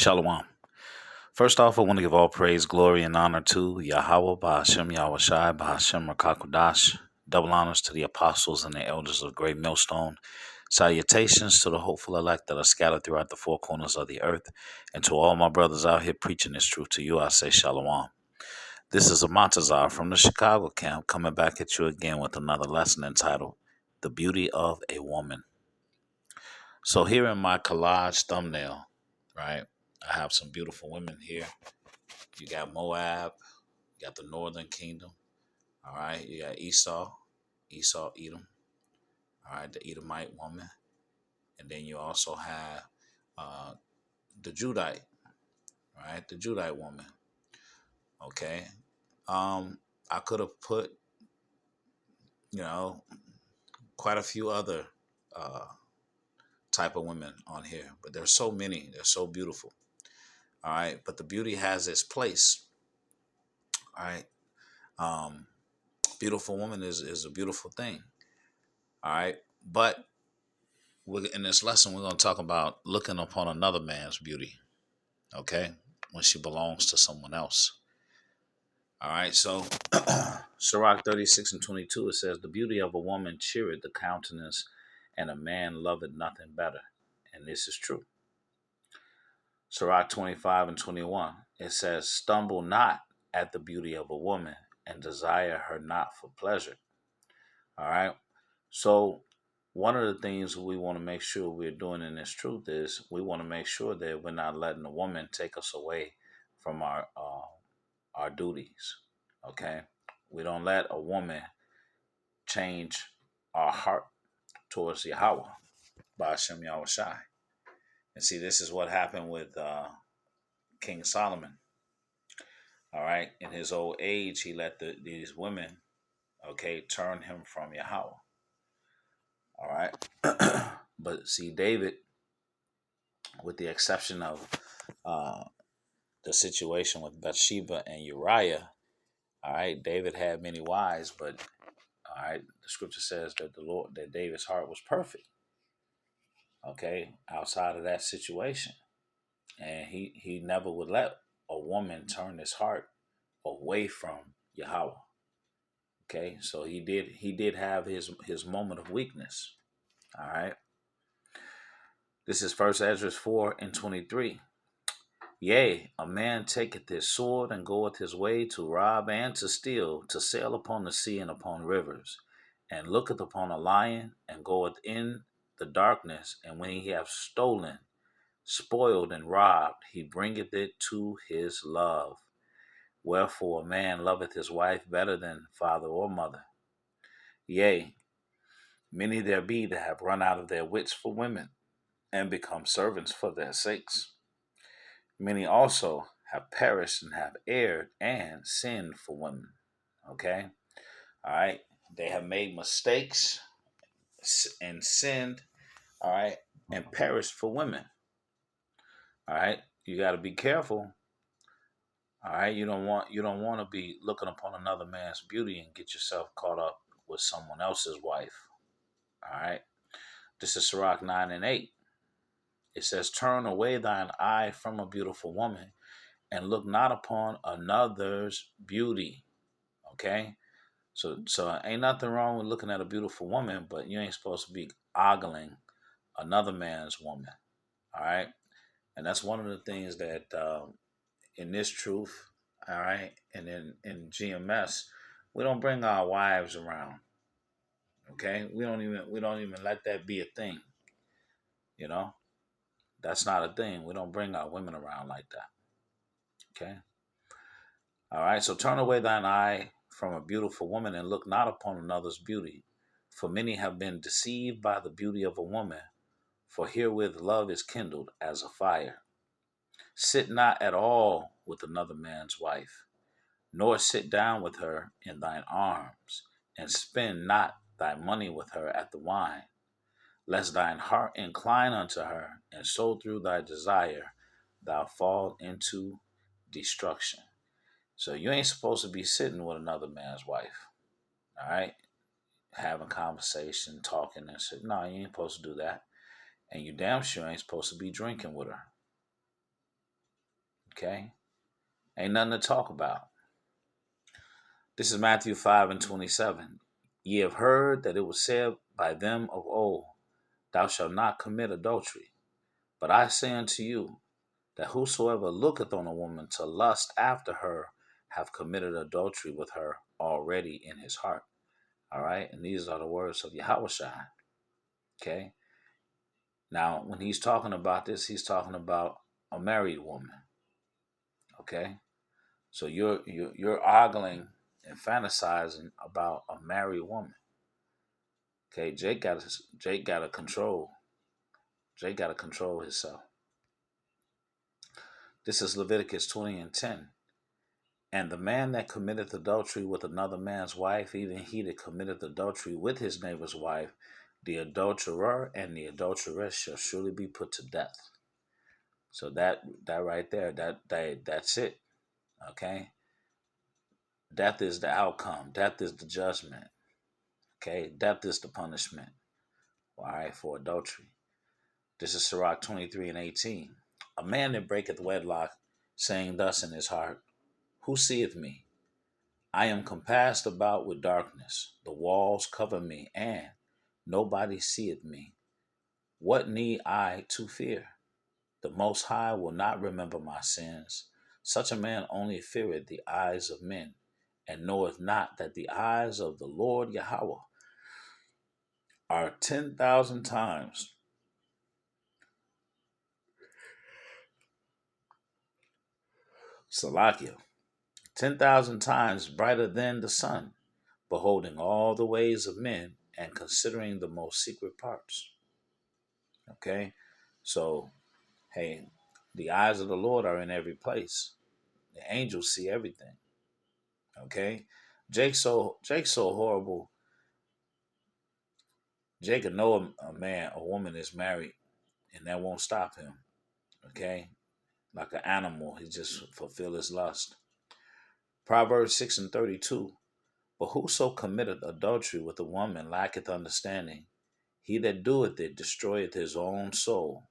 Shalom. First off, I want to give all praise, glory, and honor to Yahweh, Bahashem Yahushai, Bahashem Rakakudash. Double honors to the apostles and the elders of Great Millstone. Salutations to the hopeful elect that are scattered throughout the four corners of the earth. And to all my brothers out here preaching this truth to you, I say Shalom. This is Amatazar from the Chicago camp coming back at you again with another lesson entitled The Beauty of a Woman. So here in my collage thumbnail, right, I have some beautiful women here. You got Moab, you got the Northern Kingdom, all right, you got Esau, Edom, all right, the Edomite woman, and then you also have the Judite, right, the Judite woman, okay. I could have put, quite a few other type of women on here, but there's so many, they're so beautiful, all right, but the beauty has its place, all right. Beautiful woman is a beautiful thing, all right, but in this lesson, we're going to talk about looking upon another man's beauty, okay, when she belongs to someone else. All right, so Sirach 36 and 22, it says, the beauty of a woman cheereth the countenance, and a man loveth nothing better. And this is true. Sirach 25 and 21, it says, stumble not at the beauty of a woman, and desire her not for pleasure. All right, so one of the things we want to make sure we're doing in this truth is we want to make sure that we're not letting a woman take us away from our duties. Okay, we don't let a woman change our heart towards Yahweh by Hashem Yahushai. And see, this is what happened with King Solomon. All right, in his old age, he let these women, okay, turn him from Yahweh. All right, but see, David, with the exception of the situation with Bathsheba and Uriah, all right, David had many wives, but all right, the scripture says that that David's heart was perfect, okay, outside of that situation, and he never would let a woman turn his heart away from Yahweh. Okay, so he did have his moment of weakness. All right, this is First Ezra 4 and 23. Yea, a man taketh his sword and goeth his way to rob and to steal, to sail upon the sea and upon rivers, and looketh upon a lion and goeth in the darkness, and when he hath stolen, spoiled, and robbed, he bringeth it to his love. Wherefore a man loveth his wife better than father or mother. Yea, many there be that have run out of their wits for women, and become servants for their sakes. Many also have perished and have erred and sinned for women. Okay? All right? They have made mistakes and sinned, all right, and perished for women. All right? You got to be careful. All right? You don't want to be looking upon another man's beauty and get yourself caught up with someone else's wife. All right? This is Sirach 9 and 8. It says, turn away thine eye from a beautiful woman, and look not upon another's beauty. Okay, so ain't nothing wrong with looking at a beautiful woman, but you ain't supposed to be ogling another man's woman. All right, and that's one of the things that in this truth, all right, and in GMS, we don't bring our wives around. Okay, we don't even let that be a thing. You know, that's not a thing. We don't bring our women around like that. Okay. All right, so turn away thine eye from a beautiful woman and look not upon another's beauty. For many have been deceived by the beauty of a woman, for herewith love is kindled as a fire. Sit not at all with another man's wife, nor sit down with her in thine arms, and spend not thy money with her at the wine, lest thine heart incline unto her, and so through thy desire thou fall into destruction. So you ain't supposed to be sitting with another man's wife, all right? Having conversation, talking and shit. No, you ain't supposed to do that. And you damn sure ain't supposed to be drinking with her. Okay? Ain't nothing to talk about. This is Matthew 5:27. Ye have heard that it was said by them of old, Thou shalt not commit adultery. But I say unto you, that whosoever looketh on a woman to lust after her have committed adultery with her already in his heart. All right? And these are the words of Yahushua. Okay? Now, when he's talking about this, he's talking about a married woman. Okay? So you're ogling and fantasizing about a married woman. Okay, Jake got to control. Jake got to control himself. This is Leviticus 20:10. And the man that committeth adultery with another man's wife, even he that committeth adultery with his neighbor's wife, the adulterer and the adulteress shall surely be put to death. So that right there, that's it. Okay? Death is the outcome. Death is the judgment. Okay? Death is the punishment. All right, for adultery. This is Sirach 23:18. A man that breaketh wedlock, saying thus in his heart, Who seeth me? I am compassed about with darkness. The walls cover me, and nobody seeth me. What need I to fear? The Most High will not remember my sins. Such a man only feareth the eyes of men, and knoweth not that the eyes of the Lord Yahweh are 10,000 times. Salakia. 10,000 times brighter than the sun, beholding all the ways of men and considering the most secret parts. Okay? So, hey, the eyes of the Lord are in every place. The angels see everything. Okay? Jake's so horrible. Jake can know a woman is married, and that won't stop him. Okay? Like an animal, he just fulfill his lust. Proverbs 6:32. But whoso committeth adultery with a woman lacketh understanding. He that doeth it destroyeth his own soul.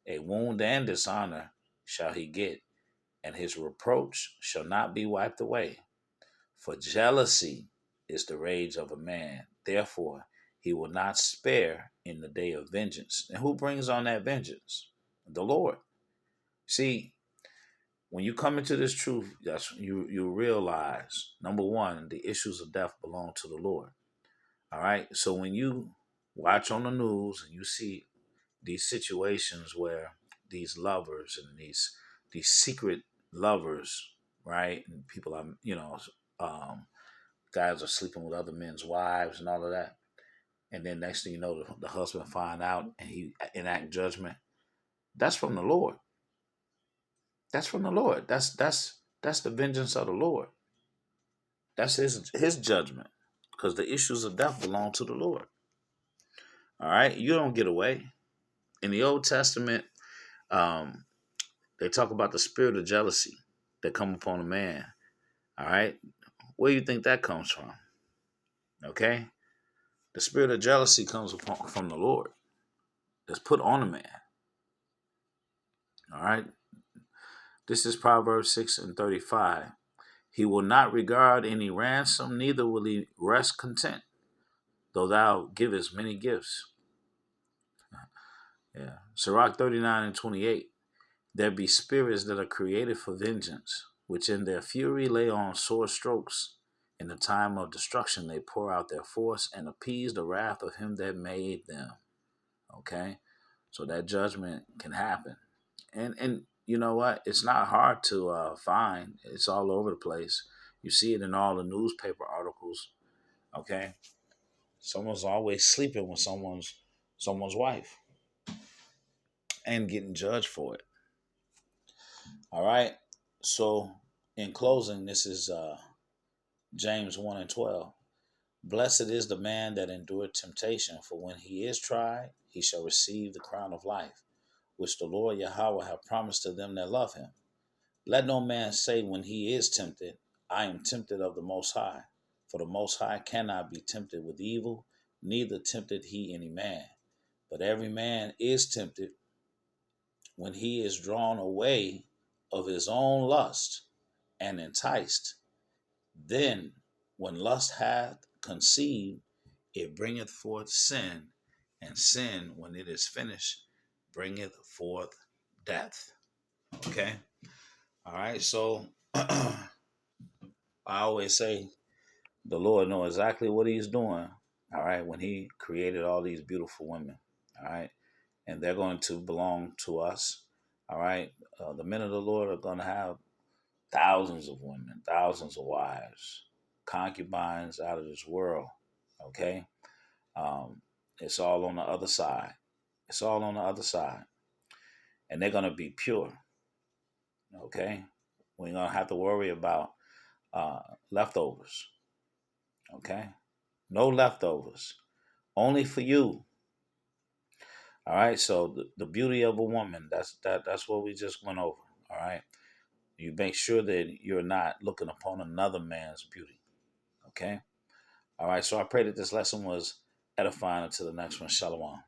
A wound and dishonor shall he get, and his reproach shall not be wiped away. For jealousy is the rage of a man. Therefore, he will not spare in the day of vengeance. And who brings on that vengeance? The Lord. See, when you come into this truth, you realize, number one, the issues of death belong to the Lord. All right. So when you watch on the news and you see these situations where these lovers and these secret lovers, right, and people are, guys are sleeping with other men's wives and all of that, and then next thing you know, the husband find out and he enact judgment. That's from the Lord. That's from the Lord. That's the vengeance of the Lord. That's his judgment, because the issues of death belong to the Lord. All right, you don't get away. In the Old Testament, they talk about the spirit of jealousy that come upon a man. All right, where do you think that comes from? Okay, the spirit of jealousy comes from the Lord. That's put on a man. All right, this is Proverbs 6:35. He will not regard any ransom, neither will he rest content, though thou givest many gifts. Yeah, Sirach 39:28. There be spirits that are created for vengeance, which in their fury lay on sore strokes. In the time of destruction, they pour out their force and appease the wrath of him that made them. Okay? So that judgment can happen. And you know what? It's not hard to find. It's all over the place. You see it in all the newspaper articles. Okay? Someone's always sleeping with someone's wife and getting judged for it. All right. So, in closing, this is James 1:12. Blessed is the man that endureth temptation, for when he is tried, he shall receive the crown of life, which the Lord Yahweh hath promised to them that love him. Let no man say when he is tempted, I am tempted of the Most High. For the Most High cannot be tempted with evil, neither tempted he any man. But every man is tempted when he is drawn away of his own lust and enticed, then when lust hath conceived, it bringeth forth sin, and sin, when it is finished, bringeth forth death. Okay? All right, so I always say the Lord knows exactly what he's doing, all right, when he created all these beautiful women, all right, and they're going to belong to us, all right. The men of the Lord are going to have thousands of women, thousands of wives, concubines out of this world, okay. It's all on the other side. It's all on the other side. And they're going to be pure, okay. We ain't going to have to worry about leftovers, okay. No leftovers. Only for you. All right. So the beauty of a woman, that's what we just went over. All right. You make sure that you're not looking upon another man's beauty. Okay. All right. So I pray that this lesson was edifying. Until the next one. Shalom.